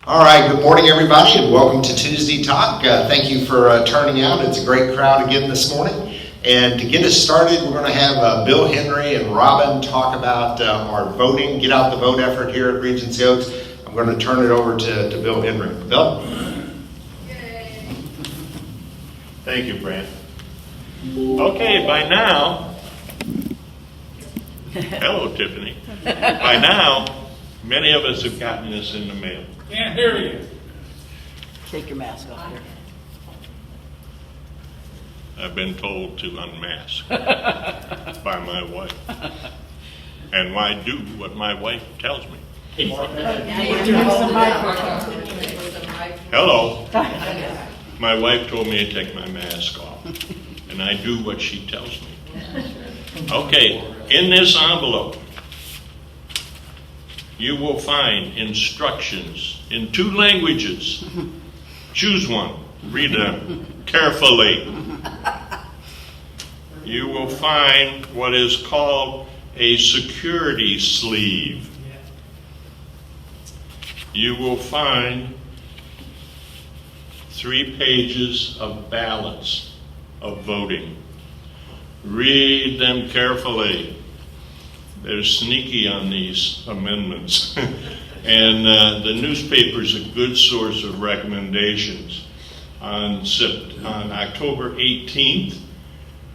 All right, good morning, everybody, and welcome to Tuesday Talk. Thank you for turning out. It's a great crowd again this morning. And to get us started, we're going to have Bill Henry and Robin talk about our voting, get out the vote effort here at Regency Oaks. I'm going to turn it over to Bill Henry. Bill? Yay. Thank you, Brant. Okay, by now, hello, Tiffany. By now, many of us have gotten this in the mail. Can't hear you. Take your mask off here. I've been told to unmask by my wife. And I do what my wife tells me. Hello. My wife told me to take my mask off. And I do what she tells me. Okay, in this envelope, you will find instructions in 2 languages. Choose one. Read them carefully. You will find what is called a security sleeve. You will find 3 pages of ballots of voting. Read them carefully. They're sneaky on these amendments. And the newspaper's a good source of recommendations. On October 18th,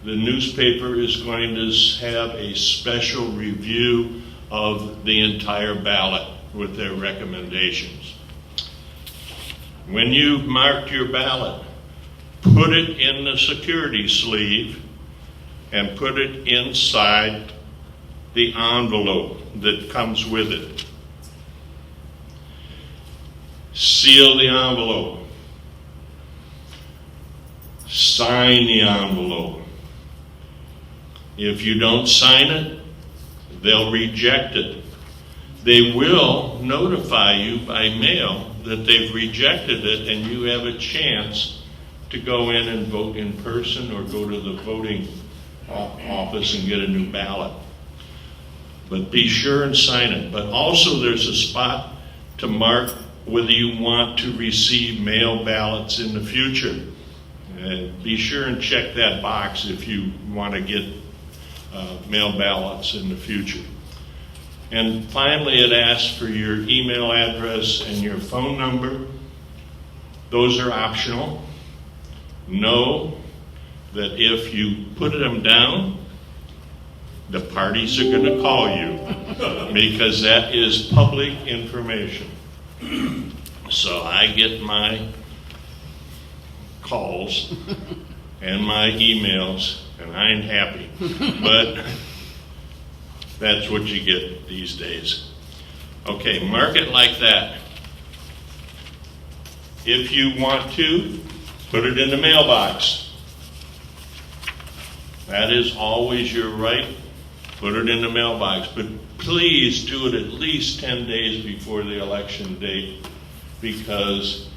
the newspaper is going to have a special review of the entire ballot with their recommendations. When you've marked your ballot, put it in the security sleeve and put it inside the envelope that comes with it. Seal the envelope. Sign the envelope. If you don't sign it, they'll reject it. They will notify you by mail that they've rejected it, and you have a chance to go in and vote in person or go to the voting office and get a new ballot. But be sure and sign it. But also there's a spot to mark whether you want to receive mail ballots in the future. And be sure and check that box if you want to get mail ballots in the future. And finally, it asks for your email address and your phone number. Those are optional. Know that if you put them down, the parties are going to call you because that is public information. So I get my calls and my emails, and I ain't happy. But that's what you get these days. Okay, mark it like that. If you want to, put it in the mailbox. That is always your right. Put it in the mailbox, but please do it at least 10 days before the election date, because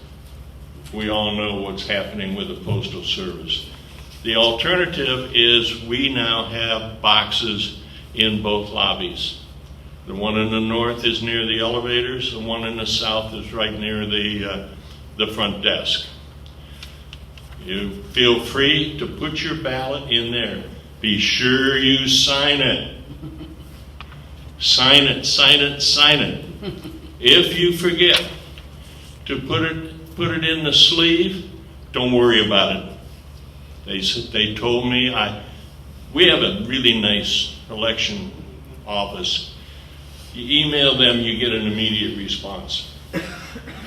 we all know what's happening with the Postal Service. The alternative is we now have boxes in both lobbies. The one in the north is near the elevators, the one in the south is right near the front desk. You feel free to put your ballot in there. Be sure you sign it. Sign it, sign it, sign it. If you forget to put it in the sleeve, don't worry about it. They told me we have a really nice election office. You email them, you get an immediate response.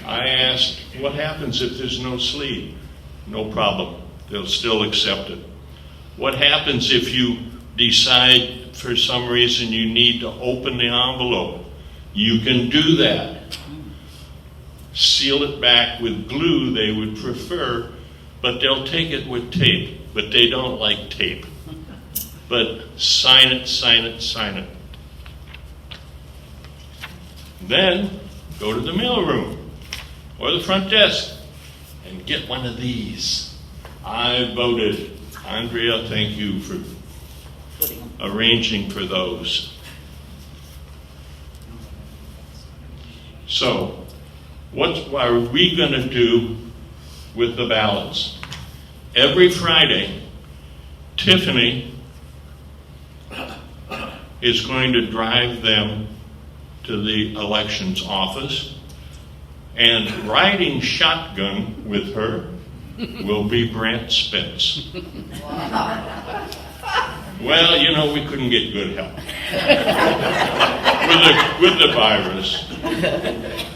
I asked, what happens if there's no sleeve? No problem. They'll still accept it. What happens if you decide for some reason you need to open the envelope? You can do that. Seal it back with glue, they would prefer, but they'll take it with tape. But they don't like tape. But sign it, sign it, sign it. Then go to the mailroom or the front desk and get one of these. I voted. Andrea, thank you for arranging for those. So, What are we going to do with the ballots? Every Friday, Tiffany is going to drive them to the elections office, and riding shotgun with her will be Brant Spence. Well, you know, we couldn't get good help with the virus.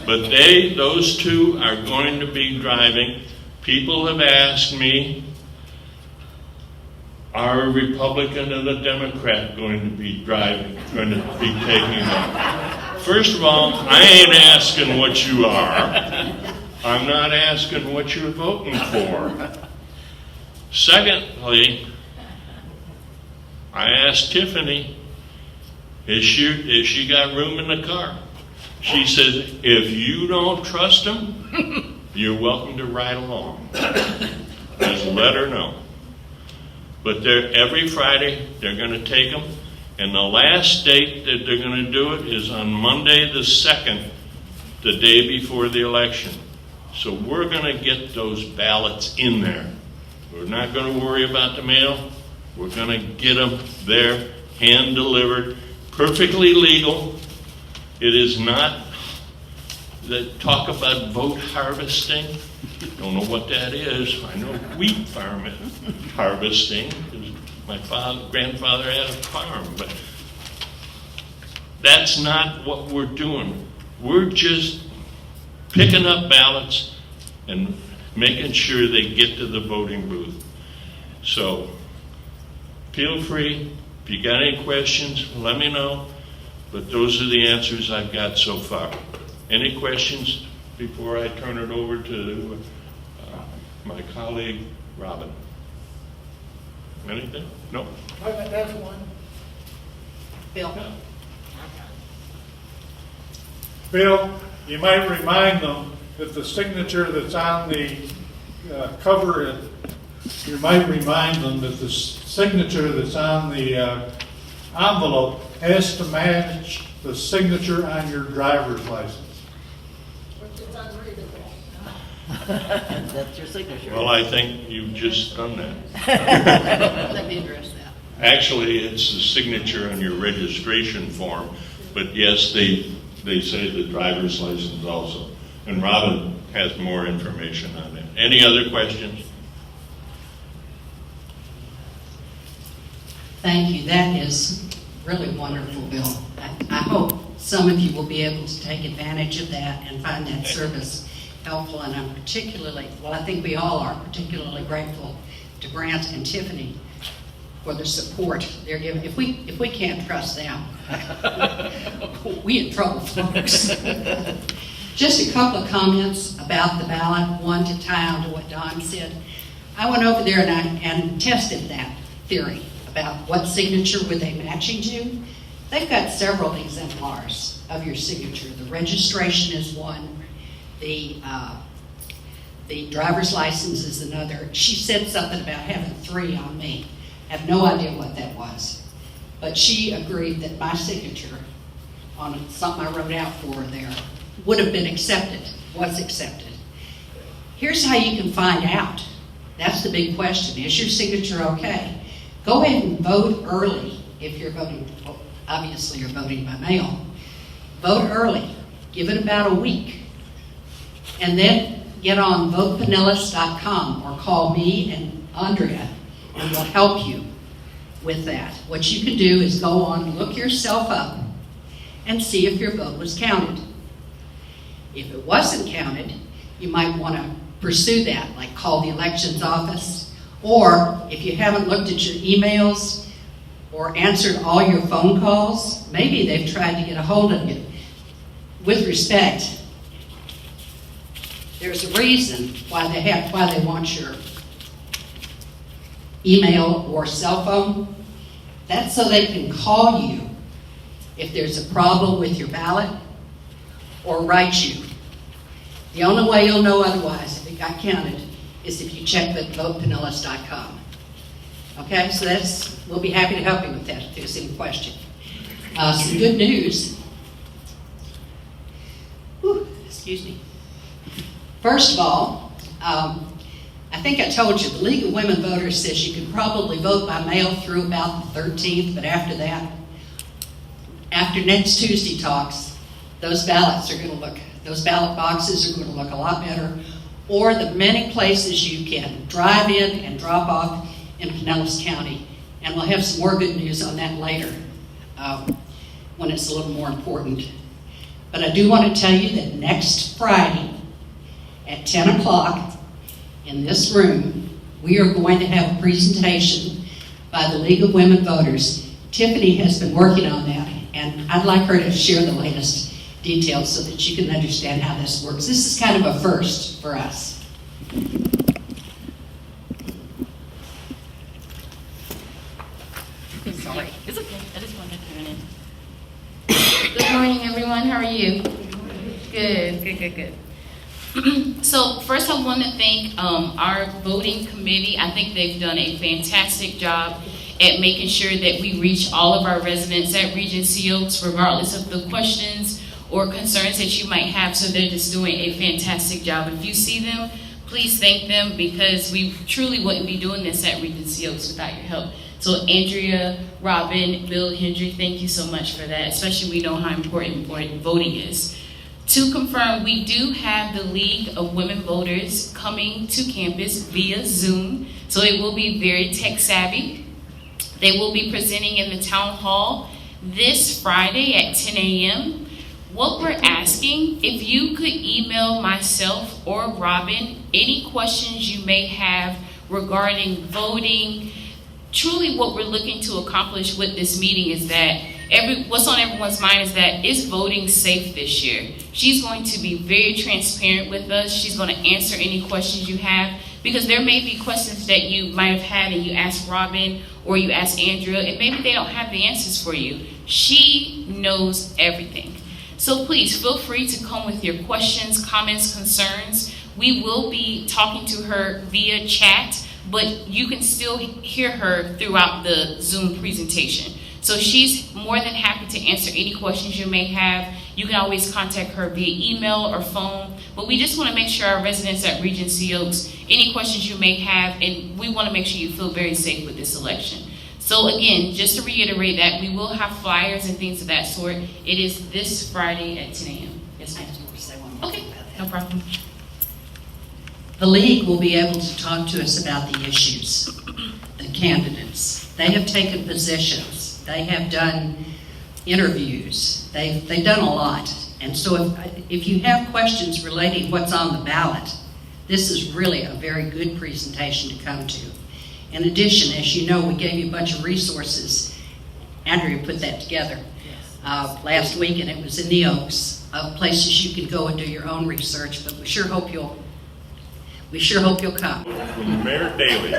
But those two are going to be driving. People have asked me, are a Republican and a Democrat going to be driving, going to be taking them? First of all, I ain't asking what you are. I'm not asking what you're voting for. Secondly, I asked Tiffany, is she got room in the car? She says, if you don't trust them, you're welcome to ride along. Just let her know. But every Friday, they're going to take them. And the last date that they're going to do it is on Monday the 2nd, the day before the election. So we're going to get those ballots in there. We're not going to worry about the mail. We're going to get them there, hand-delivered, perfectly legal. It is not that talk about vote harvesting. Don't know what that is. I know wheat harvesting, because my grandfather had a farm, but that's not what we're doing. We're just picking up ballots and making sure they get to the voting booth. So feel free. If you got any questions, let me know. But those are the answers I've got so far. Any questions before I turn it over to my colleague, Robin? Anything? No? That's one. Bill? Bill, you might remind them that the signature that's on the cover, you might remind them that the signature that's on the envelope has to match the signature on your driver's license. Which is unreadable. That's your signature. Well, I think you've just done that. Let me address that. Actually, it's the signature on your registration form, but yes, they say the driver's license also. And Robin has more information on it. Any other questions? Thank you. That is really wonderful, Bill. I hope some of you will be able to take advantage of that and find that service helpful. And I'm particularly, well, I think we all are particularly grateful to Brant and Tiffany for the support they're giving. If we can't trust them, we in trouble, folks. Just a couple of comments about the ballot. One, to tie on to what Don said. I went over there and tested that theory about what signature were they matching to. They've got several exemplars of your signature. The registration is one. The driver's license is another. She said something about having 3 on me. I have no idea what that was. But she agreed that my signature on something I wrote out for her there would have been accepted, was accepted. Here's how you can find out. That's the big question. Is your signature okay? Go ahead and vote early if you're voting. Obviously, you're voting by mail. Vote early. Give it about a week. And then get on votepinellas.com or call me and Andrea, and we'll help you with that. What you can do is go on, look yourself up, and see if your vote was counted. If it wasn't counted, you might want to pursue that, like call the elections office, or if you haven't looked at your emails or answered all your phone calls, maybe they've tried to get a hold of you. With respect, there's a reason why they want your email or cell phone. That's so they can call you if there's a problem with your ballot or write you. The only way you'll know otherwise if it got counted is if you check the votepinellas.com. Okay, so we'll be happy to help you with that if there's any question. Some good news. Whew, excuse me. First of all, I think I told you, the League of Women Voters says you can probably vote by mail through about the 13th, but after that, after next Tuesday talks, those ballot boxes are going to look a lot better, or the many places you can drive in and drop off in Pinellas County. And we'll have some more good news on that later, when it's a little more important. But I do want to tell you that next Friday at 10 o'clock in this room, we are going to have a presentation by the League of Women Voters. Tiffany has been working on that, and I'd like her to share the latest details so that you can understand how this works. This is kind of a first for us. Sorry. It's okay. I just wanted to turn in. Good morning, everyone. How are you? Good. So first I want to thank our voting committee. I think they've done a fantastic job at making sure that we reach all of our residents at Regency Oaks, regardless of the questions or concerns that you might have. So they're just doing a fantastic job. If you see them, please thank them, because we truly wouldn't be doing this at Regency Oaks without your help. So Andrea, Robin, Bill, Hendry, thank you so much for that, especially we know how important voting is. To confirm, we do have the League of Women Voters coming to campus via Zoom, so it will be very tech savvy. They will be presenting in the town hall this Friday at 10 a.m. What we're asking, if you could email myself or Robin any questions you may have regarding voting. Truly what we're looking to accomplish with this meeting is that what's on everyone's mind is voting safe this year? She's going to be very transparent with us. She's going to answer any questions you have, because there may be questions that you might have had and you ask Robin or you ask Andrea, and maybe they don't have the answers for you. She knows everything. So please feel free to come with your questions, comments, concerns. We will be talking to her via chat, but you can still hear her throughout the Zoom presentation. So she's more than happy to answer any questions you may have. You can always contact her via email or phone, but we just want to make sure our residents at Regency Oaks, any questions you may have, and we want to make sure you feel very safe with this election. So again, just to reiterate that, we will have flyers and things of that sort. It is this Friday at 10 a.m. Yes, ma'am. Okay, no problem. The League will be able to talk to us about the issues, the candidates. They have taken positions. They have done interviews. They've done a lot. And so if you have questions relating what's on the ballot, this is really a very good presentation to come to. In addition, as you know, we gave you a bunch of resources. Andrea put that together last week, and it was in the Oaks, places you can go and do your own research. But we sure hope you'll come. From Mayor Daley.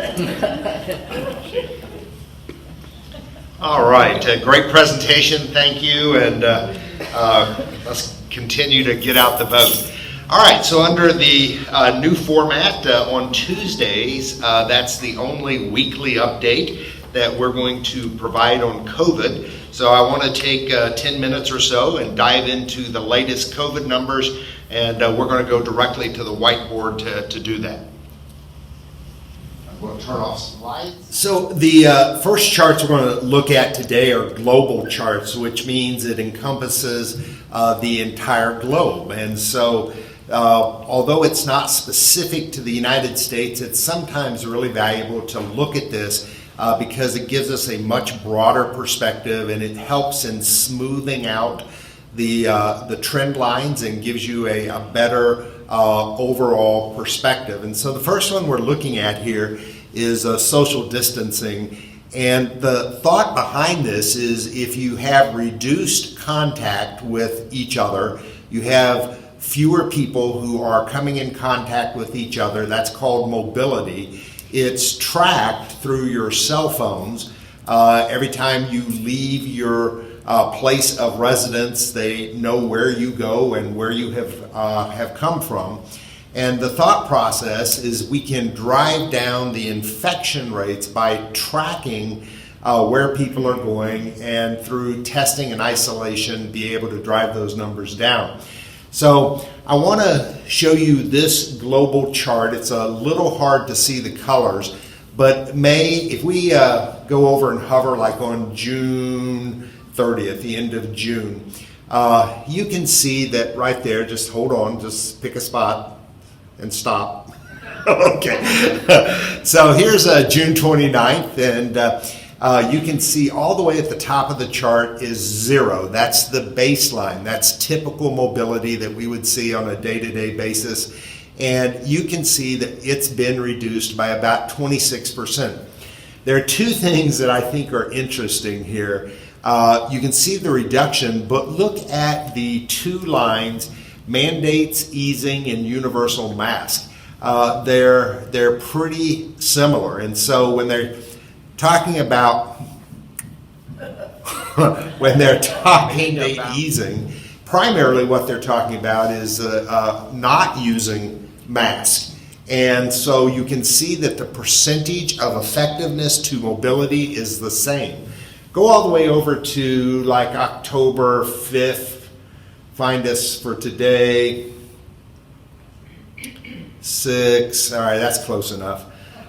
All right, great presentation, thank you, and let's continue to get out the vote. All right, so under the new format on Tuesdays, that's the only weekly update that we're going to provide on COVID. So I want to take 10 minutes or so and dive into the latest COVID numbers, and we're going to go directly to the whiteboard to do that. We'll turn off some lights. So the first charts we're going to look at today are global charts, which means it encompasses the entire globe. And so although it's not specific to the United States, it's sometimes really valuable to look at this because it gives us a much broader perspective, and it helps in smoothing out the trend lines and gives you a better overall perspective. And so the first one we're looking at here is social distancing. And the thought behind this is if you have reduced contact with each other, you have fewer people who are coming in contact with each other. That's called mobility. It's tracked through your cell phones. Every time you leave your place of residence, they know where you go and where you have come from. And the thought process is we can drive down the infection rates by tracking where people are going, and through testing and isolation be able to drive those numbers down. So I want to show you this global chart. It's a little hard to see the colors, but if we go over and hover like on June 30th, the end of June, you can see that right there. Just hold on, just pick a spot and stop. Okay, so here's June 29th, and you can see all the way at the top of the chart is 0. That's the baseline. That's typical mobility that we would see on a day-to-day basis. And you can see that it's been reduced by about 26%. There are two things that I think are interesting here. You can see the reduction, but look at the two lines, mandates, easing, and universal mask. They're pretty similar. And so when they're talking about easing, primarily what they're talking about is not using masks. And so you can see that the percentage of effectiveness to mobility is the same. Go all the way over to like October 5th. Find us for today. 6. All right, that's close enough.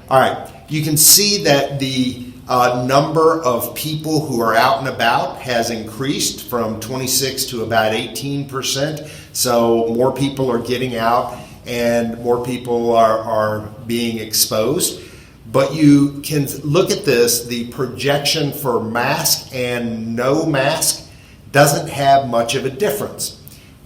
All right, you can see that the number of people who are out and about has increased from 26 to about 18%. So more people are getting out and more people are being exposed. But you can look at this, the projection for mask and no mask doesn't have much of a difference.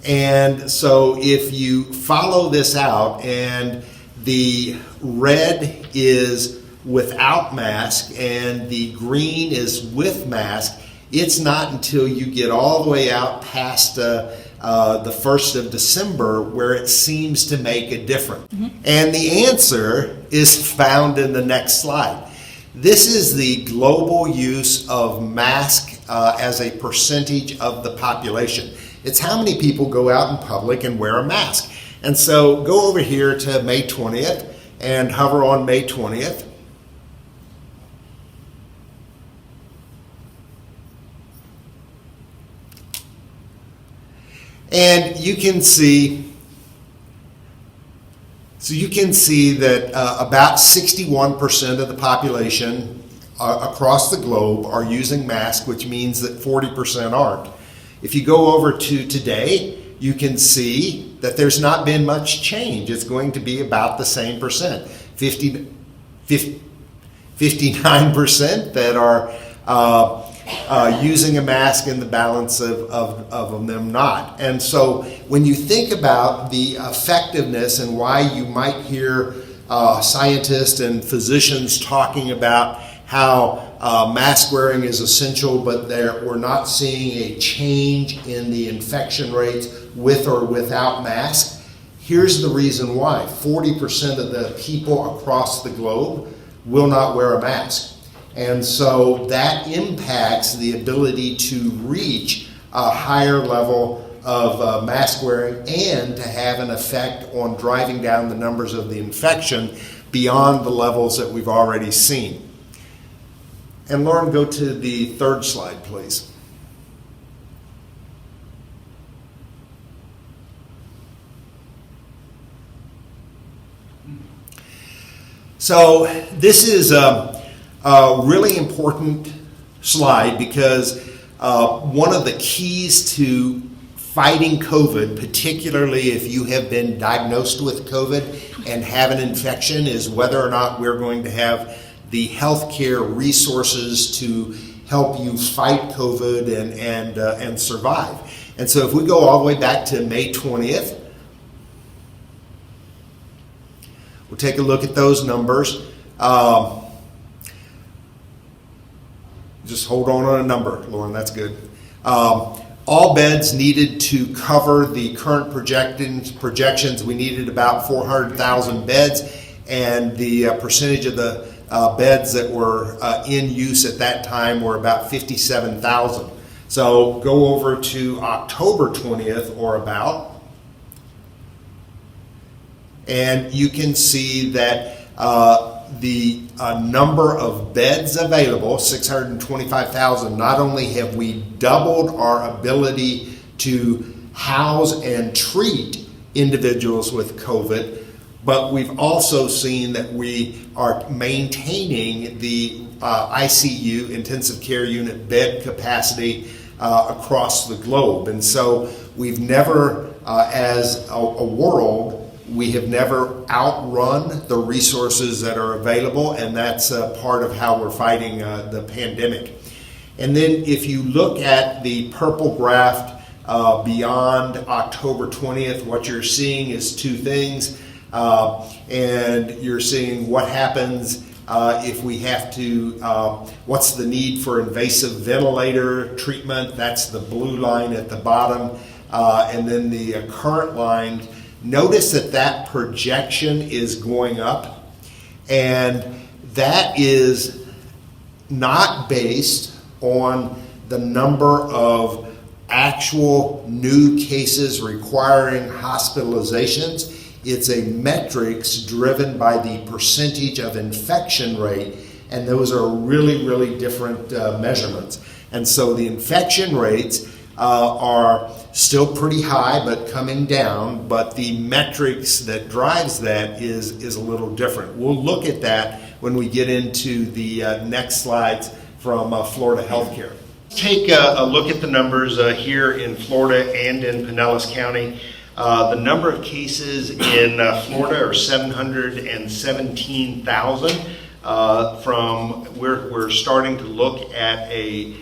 And so if you follow this out and the red is without mask and the green is with mask, it's not until you get all the way out past the 1st of December where it seems to make a difference. And the answer is found in the next slide. This is the global use of mask as a percentage of the population. It's how many people go out in public and wear a mask. And so go over here to May 20th and hover on May 20th. And you can see, that about 61% of the population across the globe are using masks, which means that 40% aren't. If you go over to today, you can see that there's not been much change. It's going to be about the same percent. 59% that are using a mask and the balance of them not. And so when you think about the effectiveness and why you might hear scientists and physicians talking about how mask wearing is essential, but we're not seeing a change in the infection rates with or without masks, here's the reason why. 40% of the people across the globe will not wear a mask. And so that impacts the ability to reach a higher level of mask wearing and to have an effect on driving down the numbers of the infection beyond the levels that we've already seen. And Lauren, go to the third slide, please. So this is a really important slide because one of the keys to fighting COVID, particularly if you have been diagnosed with COVID and have an infection, is whether or not we're going to have the healthcare resources to help you fight COVID and survive. And so if we go all the way back to May 20th, we'll take a look at those numbers. Just hold on a number, Lauren, that's good. All beds needed to cover the current projections. We needed about 400,000 beds, and the percentage of the beds that were in use at that time were about 57,000. So go over to October 20th or about, and you can see that the number of beds available, 625,000, not only have we doubled our ability to house and treat individuals with COVID, but we've also seen that we are maintaining the ICU, intensive care unit bed capacity across the globe. And so we've never, as a world, we have never outrun the resources that are available, and that's part of how we're fighting the pandemic. And then if you look at the purple graph beyond October 20th, what you're seeing is two things. And you're seeing what happens if we have to, what's the need for invasive ventilator treatment. That's the blue line at the bottom. And then the current line. Notice that projection is going up, and that is not based on the number of actual new cases requiring hospitalizations. It's a metrics driven by the percentage of infection rate, and those are really, really different measurements. And so the infection rates are still pretty high, but coming down, but the metrics that drives that is a little different. We'll look at that when we get into the next slides from Florida Healthcare. Take a look at the numbers here in Florida and in Pinellas County. The number of cases in Florida are 717,000. We're starting to look at a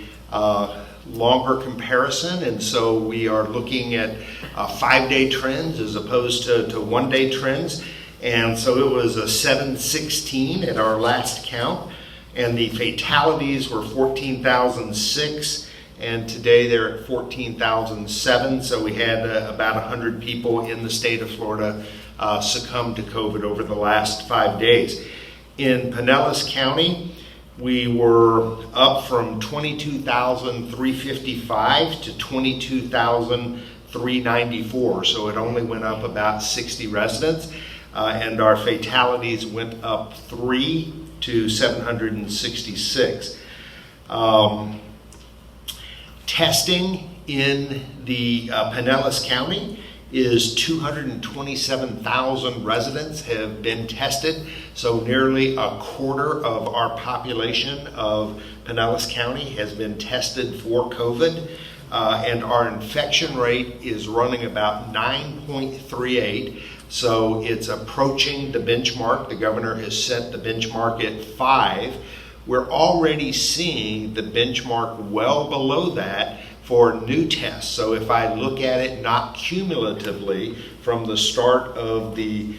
longer comparison, and so we are looking at 5-day trends as opposed to 1-day trends. And so it was a 716 at our last count, and the fatalities were 14,006, and today they're at 14,007. So we had about 100 people in the state of Florida succumb to COVID over the last 5 days. In Pinellas County, we were up from 22,355 to 22,394, so it only went up about 60 residents, and our fatalities went up 3 to 766. Testing in the Pinellas County is 227,000 residents have been tested. So nearly a quarter of our population of Pinellas County has been tested for COVID. And our infection rate is running about 9.38. So it's approaching the benchmark. The governor has set the benchmark at 5. We're already seeing the benchmark well below that for new tests. So if I look at it not cumulatively from the start of the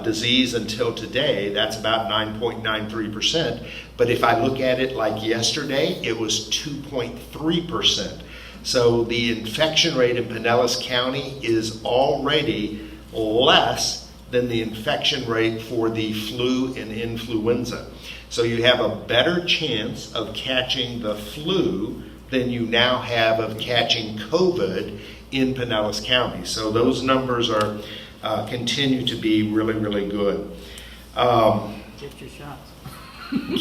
disease until today, that's about 9.93%. But if I look at it like yesterday, it was 2.3%. So the infection rate in Pinellas County is already less than the infection rate for the flu and influenza. So you have a better chance of catching the flu than you now have of catching COVID in Pinellas County. So those numbers are continue to be really, really good. Get your shots.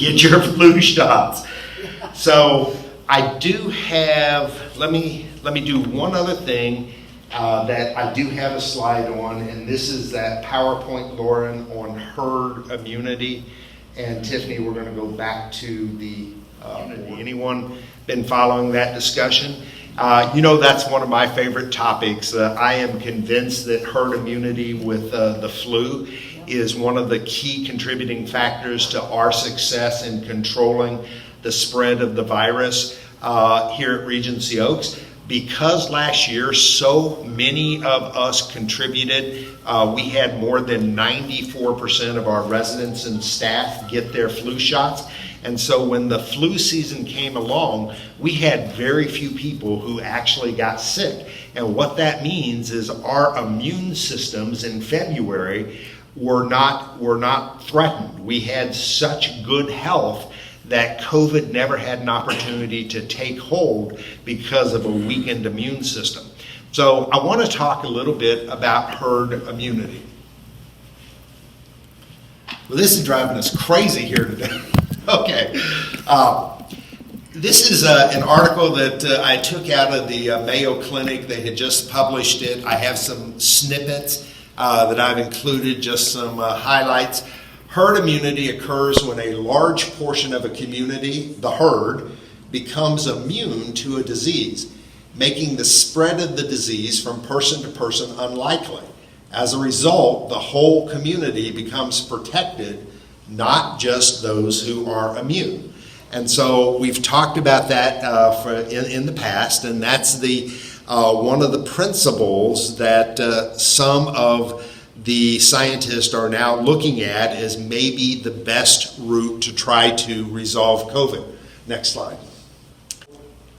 Get your flu shots. So I do have, let me do one other thing that I do have a slide on, and this is that PowerPoint, Lauren, on herd immunity. And Tiffany, we're going to go back to the anyone been following that discussion? That's one of my favorite topics. I am convinced that herd immunity with the flu is one of the key contributing factors to our success in controlling the spread of the virus here at Regency Oaks. Because last year so many of us contributed, we had more than 94% of our residents and staff get their flu shots. And so when the flu season came along, we had very few people who actually got sick. And what that means is our immune systems in February were not threatened. We had such good health that COVID never had an opportunity to take hold because of a weakened immune system. So I want to talk a little bit about herd immunity. Well, this is driving us crazy here today. Okay. This is an article that I took out of the Mayo Clinic. They had just published it. I have some snippets that I've included, just some highlights. Herd immunity occurs when a large portion of a community, the herd, becomes immune to a disease, making the spread of the disease from person to person unlikely. As a result, the whole community becomes protected, not just those who are immune. And so we've talked about that in the past, and that's the one of the principles that some of the scientists are now looking at as maybe the best route to try to resolve COVID. Next slide.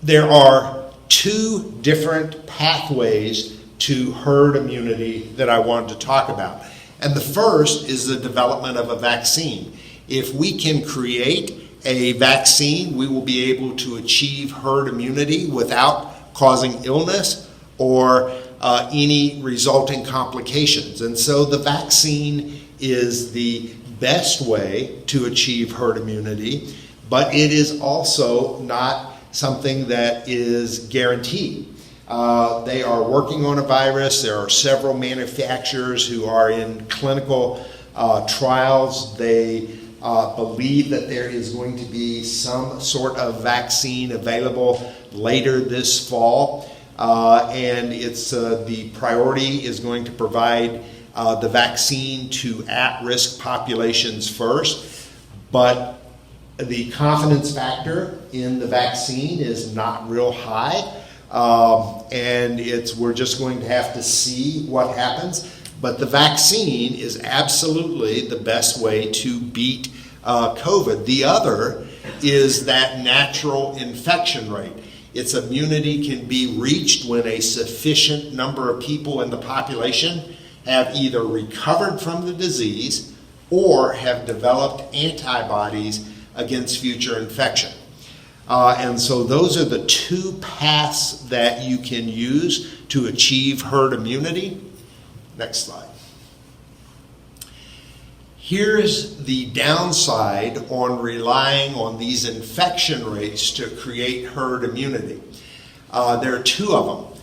There are two different pathways to herd immunity that I wanted to talk about. And the first is the development of a vaccine. If we can create a vaccine, we will be able to achieve herd immunity without causing illness or any resulting complications. And so the vaccine is the best way to achieve herd immunity, but it is also not something that is guaranteed. They are working on a virus. There are several manufacturers who are in clinical trials. They believe that there is going to be some sort of vaccine available later this fall, and it's the priority is going to provide the vaccine to at-risk populations first, but the confidence factor in the vaccine is not real high, and we're just going to have to see what happens. But the vaccine is absolutely the best way to beat COVID. The other is that natural infection rate. Its immunity can be reached when a sufficient number of people in the population have either recovered from the disease or have developed antibodies against future infection. And so those are the two paths that you can use to achieve herd immunity. Next slide. Here's the downside on relying on these infection rates to create herd immunity. There are two of them.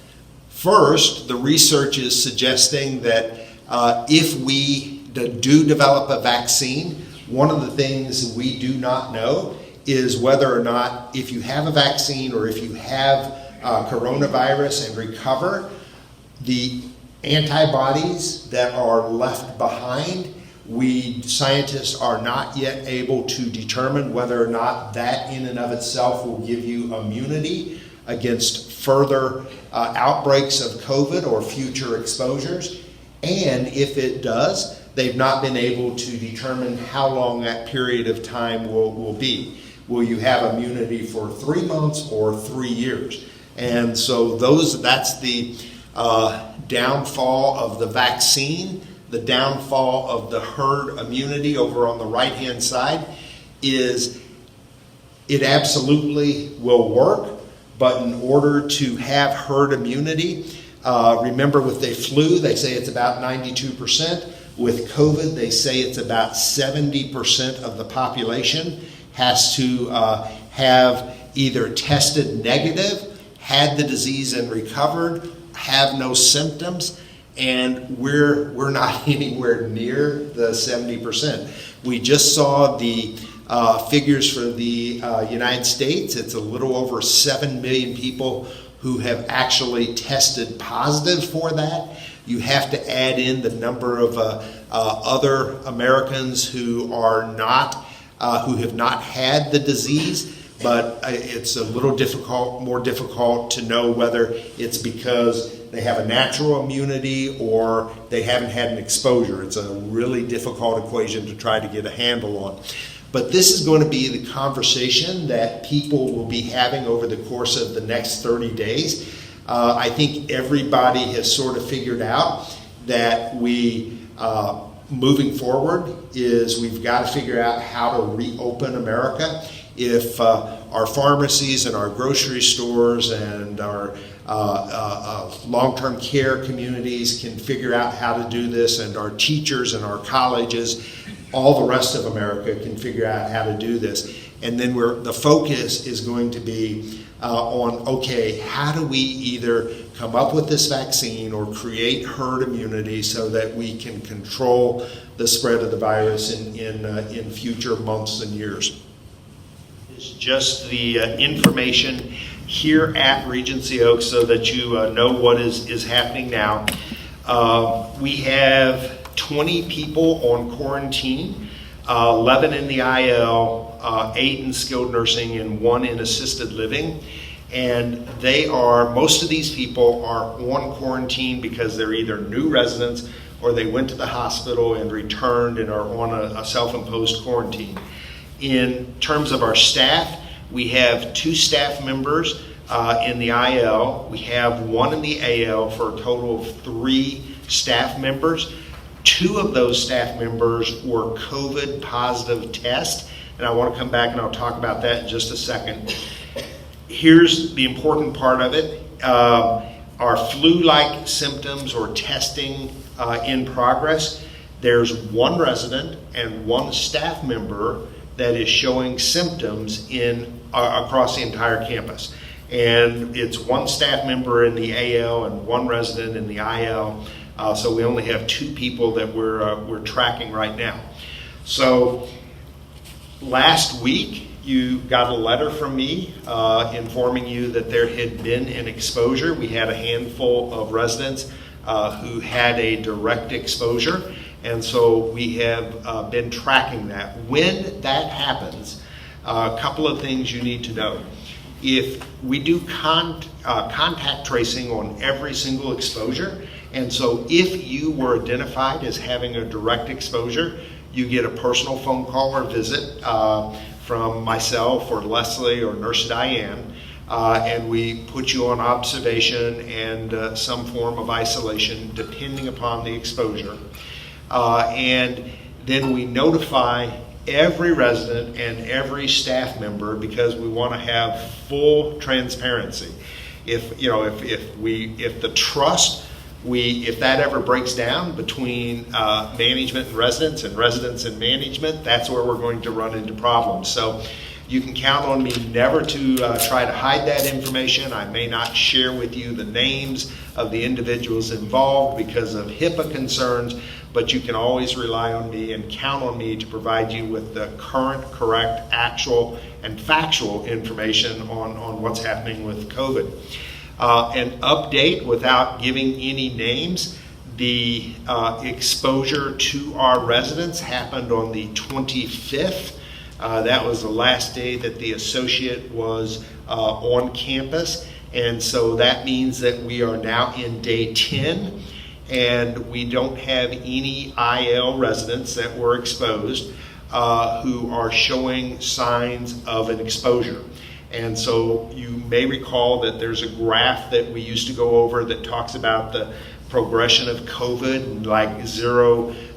First, the research is suggesting that if we do develop a vaccine, one of the things we do not know is whether or not if you have a vaccine or if you have coronavirus and recover, the antibodies that are left behind, we scientists are not yet able to determine whether or not that in and of itself will give you immunity against further outbreaks of COVID or future exposures. And if it does, they've not been able to determine how long that period of time will be. Will you have immunity for 3 months or 3 years? And so that's the downfall of the vaccine. The downfall of the herd immunity over on the right-hand side is it absolutely will work, but in order to have herd immunity, remember with the flu, they say it's about 92%. With COVID, they say it's about 70% of the population has to have either tested negative, had the disease and recovered, have no symptoms, and we're not anywhere near the 70%. We just saw the figures for the United States. It's a little over 7 million people who have actually tested positive for that. You have to add in the number of other Americans who are not, who have not had the disease, but it's a little more difficult to know whether it's because they have a natural immunity or they haven't had an exposure. It's a really difficult equation to try to get a handle on. But this is going to be the conversation that people will be having over the course of the next 30 days. I think everybody has sort of figured out that moving forward is we've got to figure out how to reopen America. If our pharmacies and our grocery stores and our long-term care communities can figure out how to do this, and our teachers and our colleges, all the rest of America can figure out how to do this, And then the focus is going to be on, okay, how do we either come up with this vaccine or create herd immunity so that we can control the spread of the virus in future months and years. It's just the information here at Regency Oaks so that you know what is happening now. We have 20 people on quarantine, 11 in the IL, 8 in skilled nursing, and 1 in assisted living. And most of these people are on quarantine because they're either new residents or they went to the hospital and returned and are on a self-imposed quarantine. In terms of our staff, we have 2 staff members in the IL. We have 1 in the AL for a total of 3 staff members. 2 of those staff members were COVID positive tests, and I want to come back and I'll talk about that in just a second. Here's the important part of it. Our flu-like symptoms or testing in progress. There's 1 resident and 1 staff member that is showing symptoms across the entire campus. And it's 1 staff member in the AL and 1 resident in the IL. So we only have 2 people that we're tracking right now. So last week, you got a letter from me informing you that there had been an exposure. We had a handful of residents who had a direct exposure, and so we have been tracking that. When that happens, a couple of things you need to know. If we do contact tracing on every single exposure, and so if you were identified as having a direct exposure, you get a personal phone call or visit from myself or Leslie or Nurse Diane, and we put you on observation and some form of isolation depending upon the exposure. And then we notify every resident and every staff member because we want to have full transparency. If the trust, if that ever breaks down between management and residents and management, that's where we're going to run into problems. So you can count on me never to try to hide that information. I may not share with you the names of the individuals involved because of HIPAA concerns, but you can always rely on me and count on me to provide you with the current, correct, actual, and factual information on what's happening with COVID. An update without giving any names, the exposure to our residents happened on the 25th. That was the last day that the associate was on campus. And so that means that we are now in day 10 and we don't have any IL residents that were exposed who are showing signs of an exposure. And so you may recall that there's a graph that we used to go over that talks about the progression of COVID, like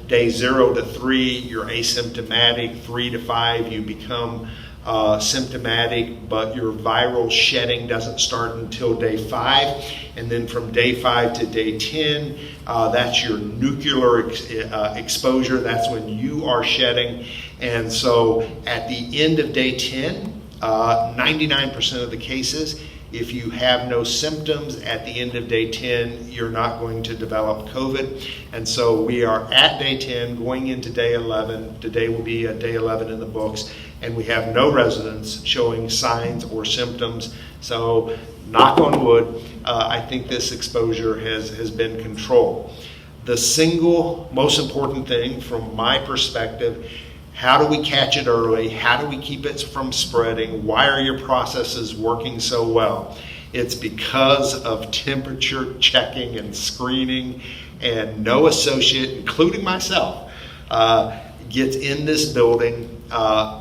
day 0 to 3, you're asymptomatic, 3 to 5, you become symptomatic, but your viral shedding doesn't start until day 5. And then from day 5 to day 10, that's your nuclear exposure. That's when you are shedding. And so at the end of day 10, 99% of the cases, if you have no symptoms at the end of day 10, you're not going to develop COVID. And so we are at day 10, going into day 11. Today will be day 11 in the books, and we have no residents showing signs or symptoms. So knock on wood, I think this exposure has been controlled. The single most important thing from my perspective, how do we catch it early? How do we keep it from spreading? Why are your processes working so well? It's because of temperature checking and screening, and no associate, including myself, gets in this building.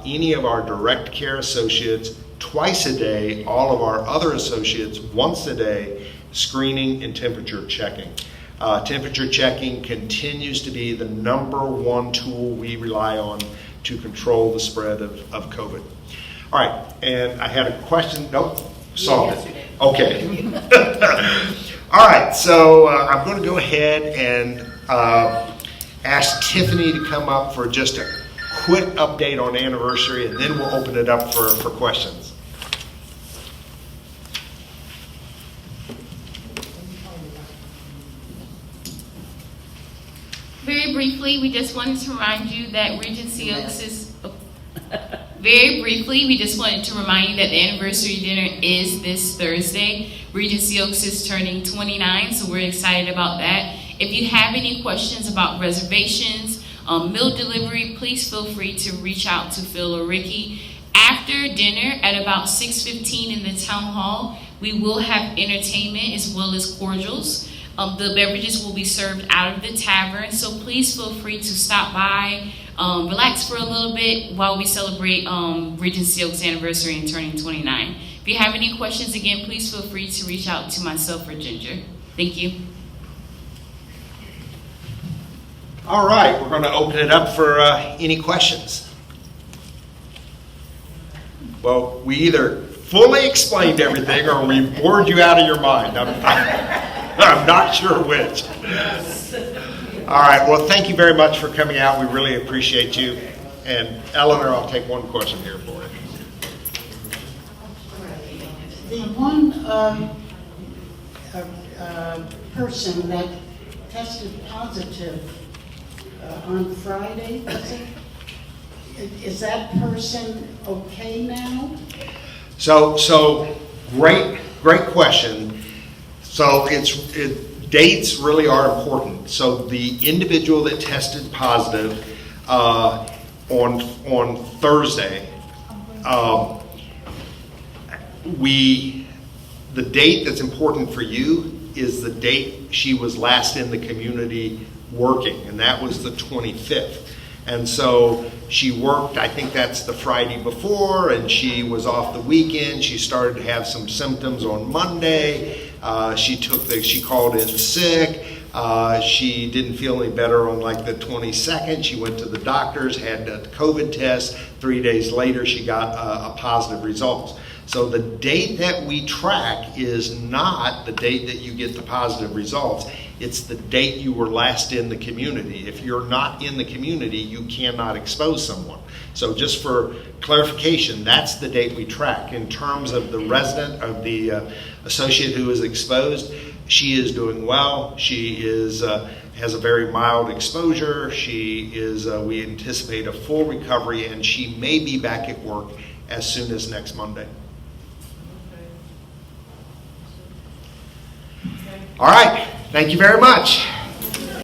Any of our direct care associates twice a day, all of our other associates once a day, screening and temperature checking. Temperature checking continues to be the #1 tool we rely on to control the spread of COVID. All right, and I had a question. Nope, solved it. Okay. All right, so I'm going to go ahead and ask Tiffany to come up for just a quick update on anniversary, and then we'll open it up for questions. Very briefly, we just wanted to remind you that Regency Oaks is. Very briefly, we just wanted to remind you that the anniversary dinner is this Thursday. Regency Oaks is turning 29, so we're excited about that. If you have any questions about reservations, meal delivery, please feel free to reach out to Phil or Ricky. After dinner at about 6:15 in the town hall, we will have entertainment as well as cordials. The beverages will be served out of the tavern, so please feel free to stop by, relax for a little bit while we celebrate Regency Oaks' anniversary and turning 29. If you have any questions, again, please feel free to reach out to myself or Ginger. Thank you. All right, we're going to open it up for any questions. Well, we either fully explained everything or we bored you out of your mind. I'm not sure which. All right, well, thank you very much for coming out. We really appreciate you. And Eleanor, I'll take one question here for you. The one person that tested positive on Friday, was it? Is that person okay now? So great question. So dates really are important. So the individual that tested positive on Thursday, the date that's important for you is the date she was last in the community working, and that was the 25th. And so she worked, I think that's the Friday before, and she was off the weekend. She started to have some symptoms on Monday. She called in sick. She didn't feel any better on like the 22nd. She went to the doctors, had a COVID test. 3 days later, she got a positive result. So the date that we track is not the date that you get the positive results. It's the date you were last in the community. If you're not in the community, you cannot expose someone. So just for clarification, that's the date we track. In terms of the resident, of the associate who is exposed, she is doing well. She has a very mild exposure. We anticipate a full recovery, and she may be back at work as soon as next Monday. All right, thank you very much.